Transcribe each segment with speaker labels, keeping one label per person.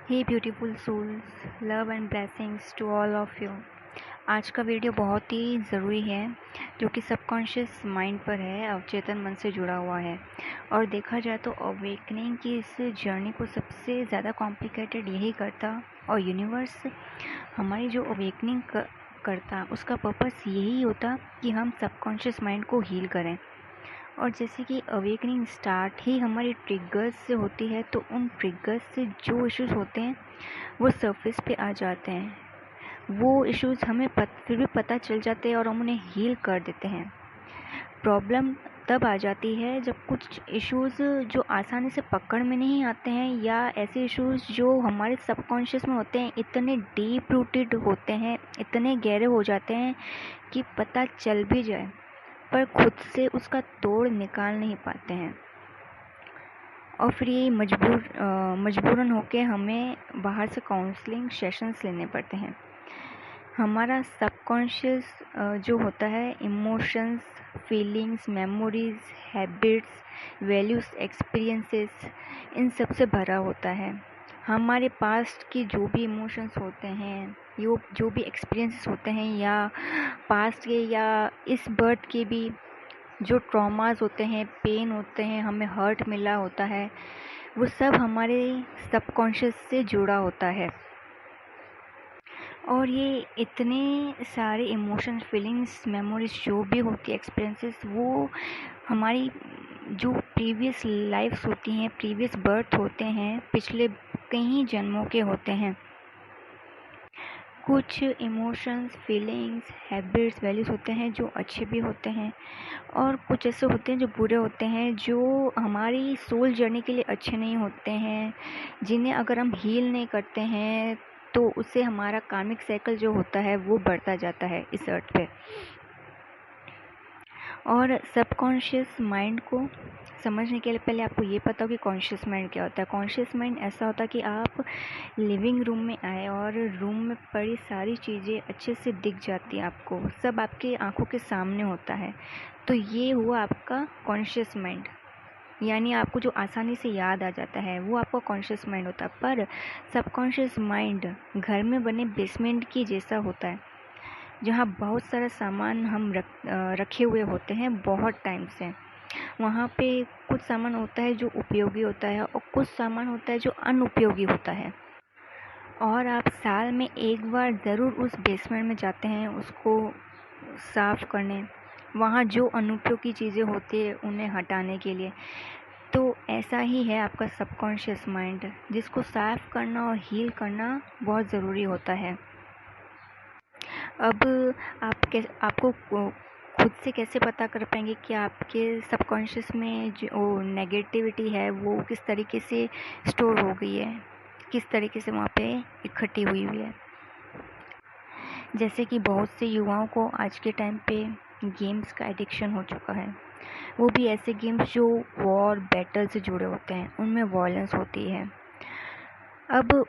Speaker 1: Hey beautiful souls, love and blessings to all of you. आज का video बहुत ही ज़रूरी है, जो कि सबकॉन्शियस माइंड पर है, अवचेतन मन से जुड़ा हुआ है। और देखा जाए तो अवेकनिंग की इस जर्नी को सबसे ज़्यादा कॉम्प्लिकेटेड यही करता, और यूनिवर्स हमारी जो अवेकनिंग करता उसका पर्पस यही होता कि हम सबकॉन्शियस माइंड को हील करें। और जैसे कि अवेकनिंग स्टार्ट ही हमारी ट्रिगर्स से होती है, तो उन ट्रिगर्स से जो इश्यूज होते हैं वो सरफेस पे आ जाते हैं। वो इश्यूज हमें फिर भी पता चल जाते हैं और हम उन्हें हील कर देते हैं। प्रॉब्लम तब आ जाती है जब कुछ इश्यूज जो आसानी से पकड़ में नहीं आते हैं, या ऐसे इश्यूज जो हमारे सबकॉन्शियस में होते हैं इतने डीप रूटेड होते हैं, इतने गहरे हो जाते हैं कि पता चल भी जाए पर खुद से उसका तोड़ निकाल नहीं पाते हैं। और फिर ये मजबूरन होके हमें बाहर से काउंसलिंग सेशंस लेने पड़ते हैं। हमारा सबकॉन्शियस जो होता है emotions, feelings, memories, habits, values, experiences, इन सब से भरा होता है। हमारे पास्ट के जो भी इमोशंस होते हैं, जो भी एक्सपीरियंसेस होते हैं, या पास्ट के या इस बर्थ के भी जो ट्रॉमास होते हैं, पेन होते हैं, हमें हर्ट मिला होता है, वो सब हमारे सबकॉन्शियस से जुड़ा होता है। और ये इतने सारे इमोशंस, फीलिंग्स, मेमोरीज जो भी होती है, एक्सपीरियंसेस, वो हमारी जो प्रीवियस लाइफ्स होती हैं, प्रीवियस बर्थ होते हैं, पिछले कई जन्मों के होते हैं। कुछ इमोशंस, फीलिंग्स, हैबिट्स, वैल्यूज़ होते हैं जो अच्छे भी होते हैं, और कुछ ऐसे होते हैं जो बुरे होते हैं, जो हमारी सोल जर्नी के लिए अच्छे नहीं होते हैं, जिन्हें अगर हम हील नहीं करते हैं तो उससे हमारा कार्मिक साइकिल जो होता है वो बढ़ता जाता है इस अर्थ पे। और सबकॉन्शियस माइंड को समझने के लिए पहले आपको ये पता हो कि कॉन्शियस माइंड क्या होता है। कॉन्शियस माइंड ऐसा होता है कि आप लिविंग रूम में आए और रूम में पड़ी सारी चीज़ें अच्छे से दिख जाती हैं, आपको सब आपकी आंखों के सामने होता है। तो ये हुआ आपका कॉन्शियस माइंड, यानी आपको जो आसानी से याद आ जाता है वो आपका कॉन्शियस माइंड होता है। पर सबकॉन्शियस माइंड घर में बने बेसमेंट की जैसा होता है, जहाँ बहुत सारा सामान हम रखे हुए होते हैं बहुत टाइम से। वहाँ पे कुछ सामान होता है जो उपयोगी होता है, और कुछ सामान होता है जो अनुपयोगी होता है। और आप साल में एक बार ज़रूर उस बेसमेंट में जाते हैं उसको साफ़ करने, वहाँ जो अनुपयोगी चीज़ें होती है उन्हें हटाने के लिए। तो ऐसा ही है आपका सबकॉन्शियस माइंड, जिसको साफ़ करना और हील करना बहुत ज़रूरी होता है। अब आपको खुद से कैसे पता कर पाएंगे कि आपके सबकॉन्शियस में जो नेगेटिविटी है वो किस तरीके से स्टोर हो गई है, किस तरीके से वहाँ पे इकट्ठी हुई है। जैसे कि बहुत से युवाओं को आज के टाइम पे गेम्स का एडिक्शन हो चुका है। वो भी ऐसे गेम्स जो वॉर, बैटल से जुड़े होते हैं, उनमें वॉयलेंस होती है। अब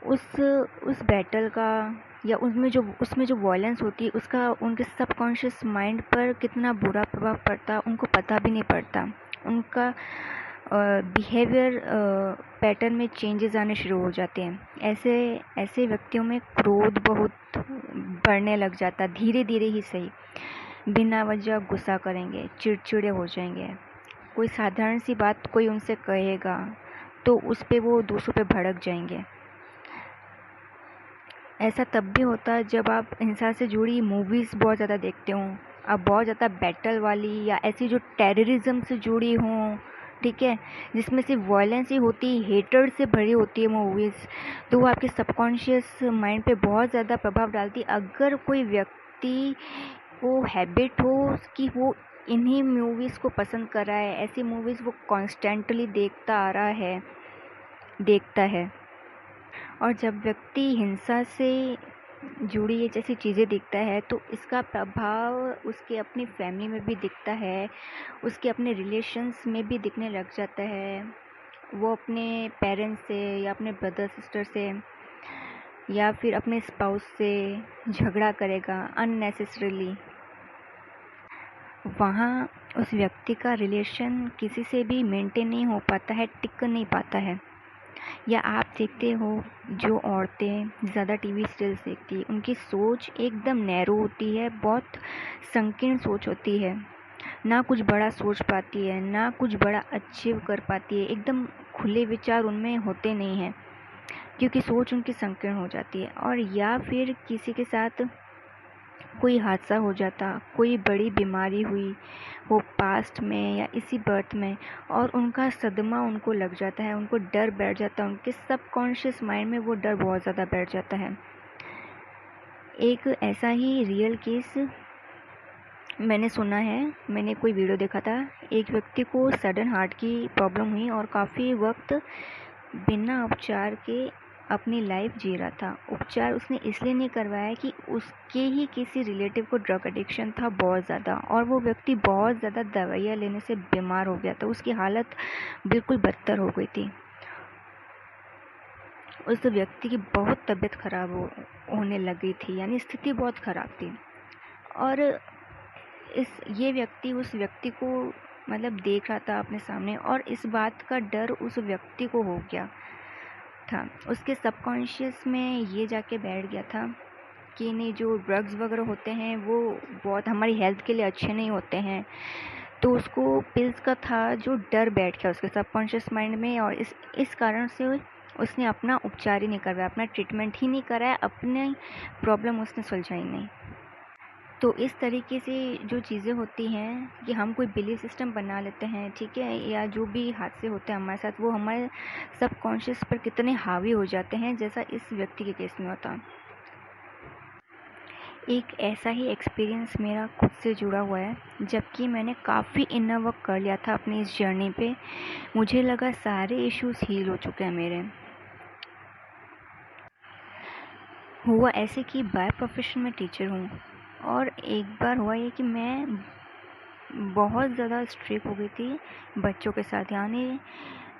Speaker 1: उस बैटल का या उसमें जो वॉयलेंस होती है उसका उनके सबकॉन्शियस माइंड पर कितना बुरा प्रभाव पड़ता है उनको पता भी नहीं पड़ता। उनका बिहेवियर पैटर्न में चेंजेस आने शुरू हो जाते हैं। ऐसे व्यक्तियों में क्रोध बहुत बढ़ने लग जाता है, धीरे धीरे ही सही। बिना वजह गुस्सा करेंगे, चिड़चिड़े हो जाएंगे। कोई साधारण सी बात कोई उनसे कहेगा तो उस पे वो दूसरों पे भड़क जाएंगे। ऐसा तब भी होता है जब आप हिंसा से जुड़ी मूवीज़ बहुत ज़्यादा देखते हो, आप बहुत ज़्यादा बैटल वाली या ऐसी जो टेररिज्म से जुड़ी हों, ठीक है, जिसमें सिर्फ वायलेंस ही होती, हेटर्ड से भरी होती है मूवीज़, तो वो आपके सबकॉन्शियस माइंड पे बहुत ज़्यादा प्रभाव डालती है। अगर कोई व्यक्ति को हैबिट हो कि वो इन्हीं मूवीज़ को पसंद कर रहा है, ऐसी मूवीज़ वो कॉन्स्टेंटली देखता है। और जब व्यक्ति हिंसा से जुड़ी ये जैसी चीज़ें दिखता है तो इसका प्रभाव उसके अपनी फैमिली में भी दिखता है, उसके अपने रिलेशंस में भी दिखने लग जाता है। वो अपने पेरेंट्स से या अपने ब्रदर सिस्टर से या फिर अपने स्पाउस से झगड़ा करेगा अननेसेसरीली। वहाँ उस व्यक्ति का रिलेशन किसी से भी मेंटेन नहीं हो पाता है, टिक नहीं पाता है। या आप देखते हो जो औरतें ज़्यादा टीवी सीरियल्स देखती हैं, उनकी सोच एकदम नैरो होती है, बहुत संकीर्ण सोच होती है, ना कुछ बड़ा सोच पाती है, ना कुछ बड़ा अचीव कर पाती है, एकदम खुले विचार उनमें होते नहीं हैं क्योंकि सोच उनकी संकीर्ण हो जाती है। और या फिर किसी के साथ कोई हादसा हो जाता, कोई बड़ी बीमारी हुई हो पास्ट में या इसी बर्थ में, और उनका सदमा उनको लग जाता है, उनको डर बैठ जाता है, उनके सबकॉन्शियस माइंड में वो डर बहुत ज़्यादा बैठ जाता है। एक ऐसा ही रियल केस मैंने सुना है, मैंने कोई वीडियो देखा था। एक व्यक्ति को सडन हार्ट की प्रॉब्लम हुई और काफ़ी वक्त बिना उपचार के अपनी लाइफ जी रहा था। उपचार उसने इसलिए नहीं करवाया कि उसके ही किसी रिलेटिव को ड्रग एडिक्शन था बहुत ज़्यादा, और वो व्यक्ति बहुत ज़्यादा दवाइयाँ लेने से बीमार हो गया था, उसकी हालत बिल्कुल बदतर हो गई थी। उस व्यक्ति की बहुत तबीयत खराब होने लगी थी, यानी स्थिति बहुत ख़राब थी। और ये व्यक्ति उस व्यक्ति को मतलब देख रहा था अपने सामने, और इस बात का डर उस व्यक्ति को हो गया था, उसके सबकॉन्शियस में ये जाके बैठ गया था कि नहीं, जो ड्रग्स वगैरह होते हैं वो बहुत हमारी हेल्थ के लिए अच्छे नहीं होते हैं। तो उसको पिल्स का था जो डर बैठ गया उसके सबकॉन्शियस माइंड में, और इस कारण से उसने अपना उपचार ही नहीं करवाया, अपना ट्रीटमेंट ही नहीं कराया, अपनी प्रॉब्लम उसने सुलझाई नहीं। तो इस तरीके से जो चीज़ें होती हैं कि हम कोई बिलीफ सिस्टम बना लेते हैं, ठीक है, या जो भी हादसे होते हैं हमारे साथ, वो हमारे सबकॉन्शियस पर कितने हावी हो जाते हैं, जैसा इस व्यक्ति के केस में होता। एक ऐसा ही एक्सपीरियंस मेरा खुद से जुड़ा हुआ है, जबकि मैंने काफ़ी इनर वर्क कर लिया था अपनी इस जर्नी पे। मुझे लगा सारे इश्यूज़ हील हो चुके हैं मेरे। हुआ ऐसे कि बाय प्रोफेशन में टीचर हूँ, और एक बार हुआ ये कि मैं बहुत ज़्यादा स्ट्रिक्ट हो गई थी बच्चों के साथ, यानी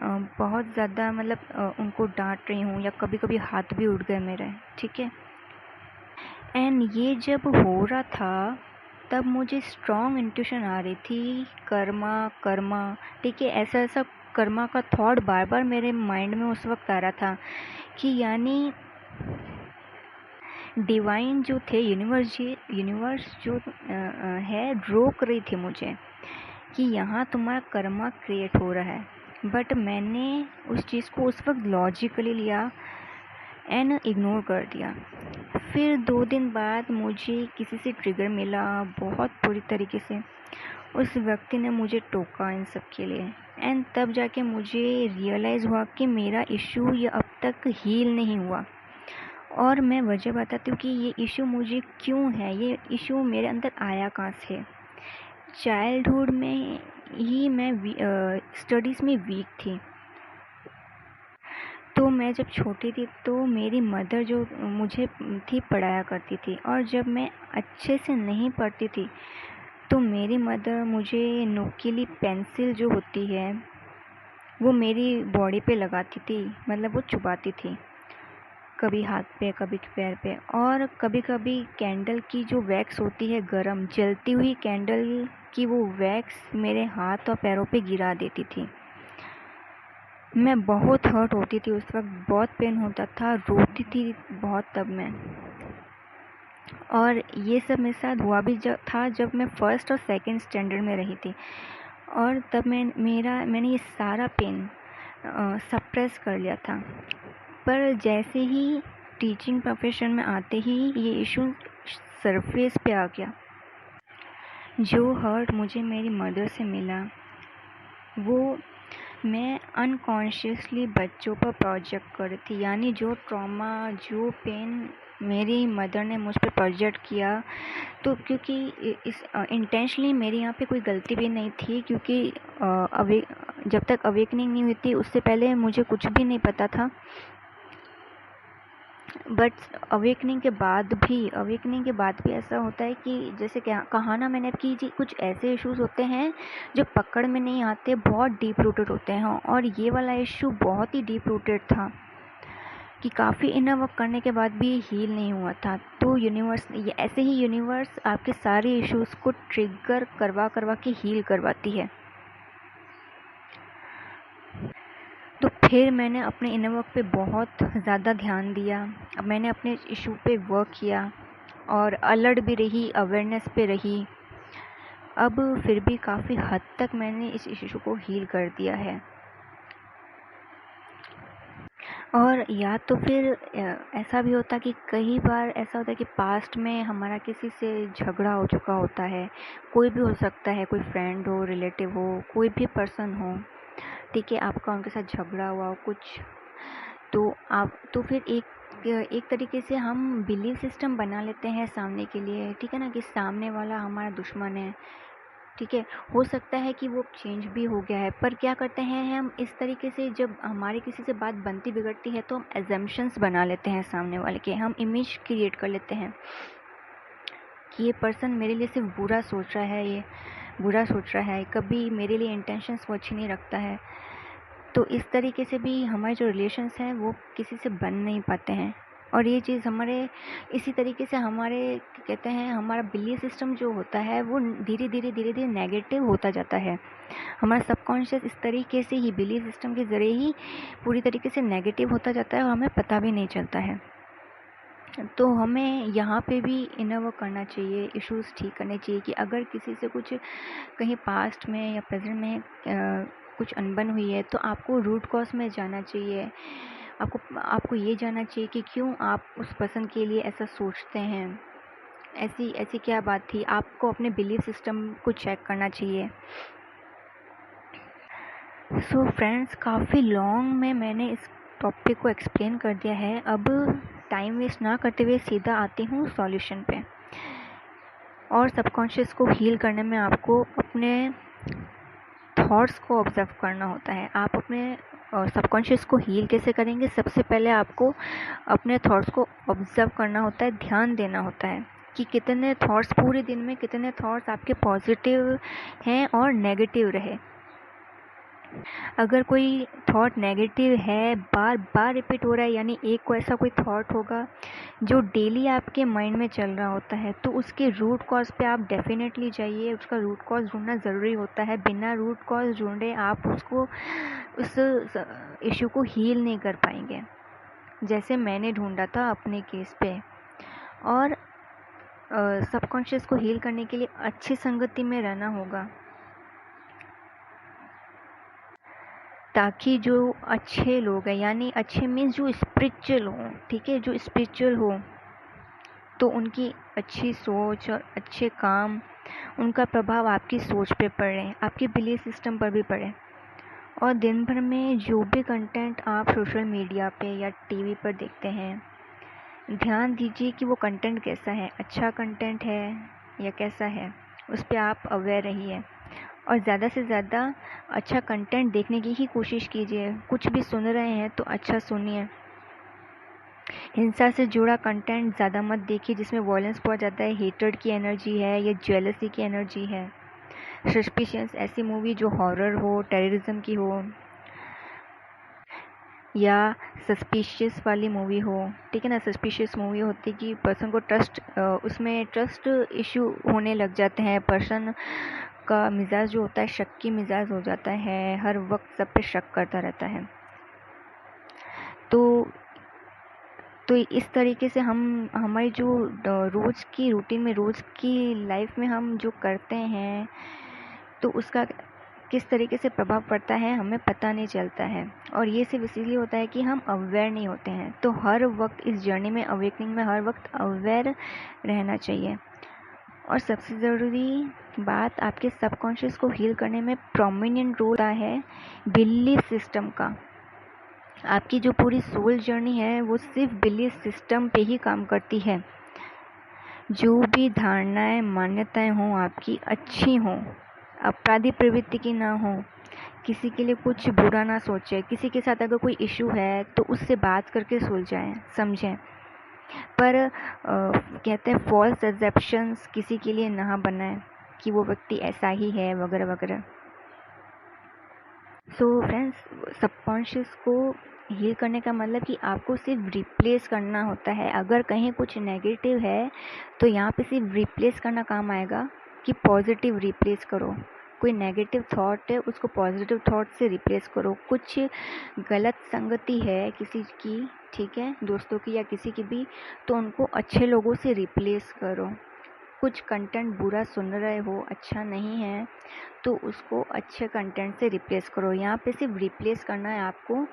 Speaker 1: बहुत ज़्यादा मतलब उनको डांट रही हूँ, या कभी कभी हाथ भी उठ गए मेरे, ठीक है। एंड ये जब हो रहा था तब मुझे स्ट्रॉन्ग इंट्यूशन आ रही थी, कर्मा कर्मा, ठीक है, ऐसा ऐसा कर्मा का थॉट बार बार मेरे माइंड में उस वक्त आ रहा था कि यानी डिवाइन जो थे, यूनिवर्स जो है, रोक रही थी मुझे कि यहाँ तुम्हारा कर्मा क्रिएट हो रहा है। बट मैंने उस चीज़ को उस वक्त लॉजिकली लिया एंड इग्नोर कर दिया। फिर 2 दिन बाद मुझे किसी से ट्रिगर मिला बहुत बुरी तरीके से, उस व्यक्ति ने मुझे टोका इन सब के लिए, एंड तब जाके मुझे रियलाइज़ हुआ कि मेरा इशू ये अब तक हील नहीं हुआ। और मैं वजह बताती हूँ कि ये इशू मुझे क्यों है, ये इशू मेरे अंदर आया कहाँ से। चाइल्डहुड में ही मैं स्टडीज़ में वीक थी। तो मैं जब छोटी थी तो मेरी मदर जो मुझे थी पढ़ाया करती थी, और जब मैं अच्छे से नहीं पढ़ती थी तो मेरी मदर मुझे नुकीली पेंसिल जो होती है वो मेरी बॉडी पे लगाती थी, मतलब वो चुभाती थी, कभी हाथ पे कभी पैर पे। और कभी कभी कैंडल की जो वैक्स होती है, गरम जलती हुई कैंडल की वो वैक्स मेरे हाथ और पैरों पे गिरा देती थी। मैं बहुत हर्ट होती थी उस वक्त, बहुत पेन होता था, रोती थी बहुत तब मैं। और ये सब मेरे साथ हुआ भी था जब मैं फर्स्ट और सेकंड स्टैंडर्ड में रही थी, और तब मैंने ये सारा पेन सप्रेस कर लिया था। पर जैसे ही टीचिंग प्रोफेशन में आते ही ये इशू सरफेस पे आ गया। जो हर्ट मुझे मेरी मदर से मिला वो मैं अनकॉन्शियसली बच्चों पर प्रोजेक्ट कर रही थी, यानी जो ट्रॉमा, जो पेन मेरी मदर ने मुझ पर प्रोजेक्ट किया। तो क्योंकि इस इंटेंशनली मेरी यहाँ पे कोई गलती भी नहीं थी, क्योंकि जब तक अवेकनिंग नहीं हुई थी उससे पहले मुझे कुछ भी नहीं पता था। बट अवेकनिंग के बाद भी ऐसा होता है कि जैसे कहा ना मैंने कि जी कुछ ऐसे इश्यूज होते हैं जो पकड़ में नहीं आते, बहुत डीप रूटेड होते हैं, और ये वाला इशू बहुत ही डीप रूटेड था कि काफ़ी इनर वर्क करने के बाद भी हील नहीं हुआ था। तो ऐसे ही यूनिवर्स आपके सारे इश्यूज़ को ट्रिगर करवा के हील करवाती है। तो फिर मैंने अपने इनर वर्क पे बहुत ज़्यादा ध्यान दिया। अब मैंने अपने इशू पे वर्क किया और अलर्ट भी रही, अवेयरनेस पे रही। अब फिर भी काफ़ी हद तक मैंने इस इशू को हील कर दिया है। और या तो फिर ऐसा भी होता कि कई बार ऐसा होता है कि पास्ट में हमारा किसी से झगड़ा हो चुका होता है, कोई भी हो सकता है, कोई फ्रेंड हो, रिलेटिव हो, कोई भी पर्सन हो, ठीक है, आपका उनके साथ झगड़ा हुआ हो कुछ, तो फिर एक तरीके से हम बिलीफ सिस्टम बना लेते हैं सामने के लिए, ठीक है ना, कि सामने वाला हमारा दुश्मन है, ठीक है। हो सकता है कि वो चेंज भी हो गया है, पर क्या करते हैं हम इस तरीके से, जब हमारी किसी से बात बनती बिगड़ती है तो हम एजम्पशंस बना लेते हैं सामने वाले के, हम इमेज क्रिएट कर लेते हैं कि ये पर्सन मेरे लिए सिर्फ बुरा सोच रहा है, ये बुरा सोच रहा है, कभी मेरे लिए इंटेंशंस वो अच्छी नहीं रखता है। तो इस तरीके से भी हमारे जो रिलेशंस हैं वो किसी से बन नहीं पाते हैं। और ये चीज़ हमारे इसी तरीके से हमारे कहते हैं हमारा बिलीफ सिस्टम जो होता है वो धीरे धीरे नेगेटिव होता जाता है। हमारा सबकॉन्शियस इस तरीके से ही बिलीफ सिस्टम के ज़रिए ही पूरी तरीके से नेगेटिव होता जाता है और हमें पता भी नहीं चलता है। तो हमें यहाँ पे भी इनर वर्क करना चाहिए, इश्यूज़ ठीक करने चाहिए कि अगर किसी से कुछ कहीं पास्ट में या प्रेजेंट में कुछ अनबन हुई है तो आपको रूट कॉज में जाना चाहिए। आपको ये जानना चाहिए कि क्यों आप उस पर्सन के लिए ऐसा सोचते हैं, ऐसी क्या बात थी। आपको अपने बिलीफ सिस्टम को चेक करना चाहिए। सो फ्रेंड्स, काफ़ी लॉन्ग में मैंने इस टॉपिक को एक्सप्लेन कर दिया है। अब टाइम वेस्ट ना करते हुए सीधा आती हूँ सॉल्यूशन पे। और सबकॉन्शियस को हील करने में आपको अपने थॉट्स को ऑब्जर्व करना होता है। आप अपने सबकॉन्शियस को हील कैसे करेंगे? सबसे पहले आपको अपने थॉट्स को ऑब्जर्व करना होता है, ध्यान देना होता है कि कितने थॉट्स पूरे दिन में, कितने थॉट्स आपके पॉजिटिव हैं और नेगेटिव रहे। अगर कोई थॉट नेगेटिव है, बार बार रिपीट हो रहा है, यानी एक को ऐसा कोई थॉट होगा जो डेली आपके माइंड में चल रहा होता है, तो उसके रूट कॉज पे आप डेफिनेटली जाइए। उसका रूट कॉज ढूंढना ज़रूरी होता है। बिना रूट कॉज ढूंढे आप उस इशू को हील नहीं कर पाएंगे, जैसे मैंने ढूंढा था अपने केस पे। और सबकॉन्शियस को हील करने के लिए अच्छी संगति में रहना होगा, ताकि जो अच्छे लोग हैं, यानी अच्छे मीन्स जो स्पिरिचुअल हो, ठीक है, जो स्पिरिचुअल हो, तो उनकी अच्छी सोच और अच्छे काम, उनका प्रभाव आपकी सोच पे पड़े, आपके बिलीफ सिस्टम पर भी पड़े। और दिन भर में जो भी कंटेंट आप सोशल मीडिया पे या टीवी पर देखते हैं, ध्यान दीजिए कि वो कंटेंट कैसा है, अच्छा कंटेंट है या कैसा है, उस पर आप अवेयर रहिए। और ज़्यादा से ज़्यादा अच्छा कंटेंट देखने की ही कोशिश कीजिए। कुछ भी सुन रहे हैं तो अच्छा सुनिए। हिंसा से जुड़ा कंटेंट ज़्यादा मत देखिए, जिसमें वॉयलेंस बहुत ज़्यादा है, हेट्रेड की एनर्जी है या जेलसी की एनर्जी है। सस्पिशियस ऐसी मूवी जो हॉरर हो, टेररिज्म की हो, या सस्पिशियस वाली मूवी हो, ठीक है ना। सस्पिशियस मूवी होती है कि पर्सन को उसमें ट्रस्ट इशू होने लग जाते हैं। पर्सन का मिजाज जो होता है शक की मिजाज हो जाता है, हर वक्त सब पे शक करता रहता है। तो इस तरीके से हम हमारी जो रोज़ की रूटीन में, रोज़ की लाइफ में हम जो करते हैं, तो उसका किस तरीके से प्रभाव पड़ता है हमें पता नहीं चलता है। और ये सिर्फ इसीलिए होता है कि हम अवेयर नहीं होते हैं। तो हर वक्त इस जर्नी में, अवेकनिंग में, हर वक्त अवेयर रहना चाहिए। और सबसे ज़रूरी बात, आपके सबकॉन्शियस को हील करने में प्रोमिनेंट रोल होता है बिलीफ सिस्टम का। आपकी जो पूरी सोल जर्नी है वो सिर्फ बिलीफ सिस्टम पे ही काम करती है। जो भी धारणाएं, मान्यताएं हों आपकी, अच्छी हों, अपराधी प्रवृत्ति की ना हो, किसी के लिए कुछ बुरा ना सोचे, किसी के साथ अगर कोई इशू है तो उससे बात करके सुलझाएं, समझें। पर कहते हैं फॉल्स एजम्पशंस किसी के लिए ना बनाएं कि वो व्यक्ति ऐसा ही है वगैरह वगैरह। सो फ्रेंड्स, सबकॉन्शियस को हील करने का मतलब कि आपको सिर्फ रिप्लेस करना होता है। अगर कहीं कुछ नेगेटिव है तो यहाँ पे सिर्फ रिप्लेस करना काम आएगा कि पॉजिटिव रिप्लेस करो, कोई नेगेटिव थॉट है उसको पॉजिटिव थॉट से रिप्लेस करो। कुछ गलत संगति है किसी की, ठीक है, दोस्तों की या किसी की भी, तो उनको अच्छे लोगों से रिप्लेस करो। कुछ कंटेंट बुरा सुन रहे हो, अच्छा नहीं है, तो उसको अच्छे कंटेंट से रिप्लेस करो। यहाँ पे सिर्फ रिप्लेस करना है आपको,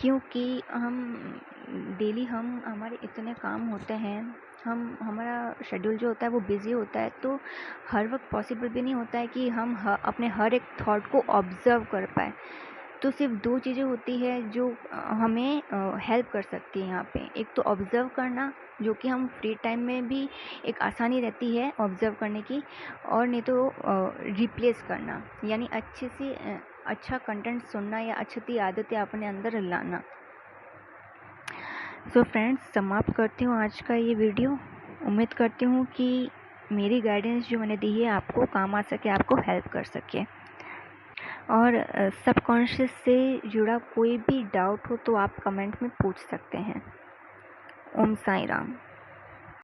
Speaker 1: क्योंकि डेली हमारे इतने काम होते हैं, हमारा शेड्यूल जो होता है वो बिज़ी होता है, तो हर वक्त पॉसिबल भी नहीं होता है कि हम अपने हर एक थॉट को ऑब्ज़र्व कर पाए। तो सिर्फ दो चीज़ें होती है जो हमें हेल्प कर सकती है यहाँ पे। एक तो ऑब्ज़र्व करना, जो कि हम फ्री टाइम में भी एक आसानी रहती है ऑब्ज़र्व करने की, और नहीं तो रिप्लेस करना, यानी अच्छे से अच्छा कंटेंट सुनना या अच्छी आदतें अपने अंदर लाना। सो फ्रेंड्स, समाप्त करती हूँ आज का ये वीडियो। उम्मीद करती हूँ कि मेरी गाइडेंस जो मैंने दी है आपको काम आ सके, आपको हेल्प कर सके। और सबकॉन्शियस से जुड़ा कोई भी डाउट हो तो आप कमेंट में पूछ सकते हैं। ओम साई राम।